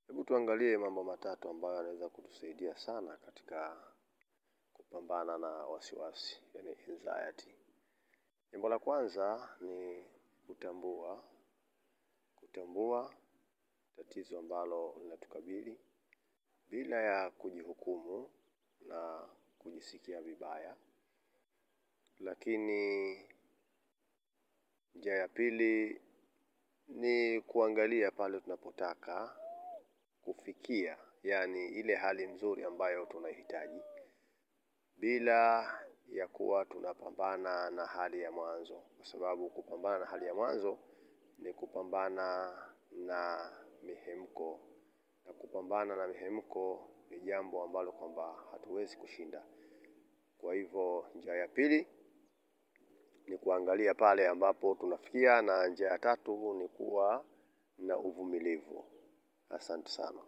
Hebu tuangalie mambo matatu ambayo yanaweza kutusaidia sana katika kupambana na wasiwasi, yani anxiety. Jambo la kwanza ni kutambua tatizo ambalo linatukabili bila ya kujihukumu na kujisikia vibaya. Lakini njia ya pili ni kuangalia pale tunapotaka kufikia, yani ile hali nzuri ambayo tunahitaji, bila ya kuwa tunapambana na hali ya mwanzo. Kwa sababu kupambana na hali ya mwanzo ni kupambana na mihemko, na kupambana na mihemko ni jambo ambalo kwamba hatuwezi kushinda. Kwa hivyo njia ya pili ni kuangalia pale ambapo tunafikia, na njia ya tatu ni kuwa na uvumilivu. Asante sana.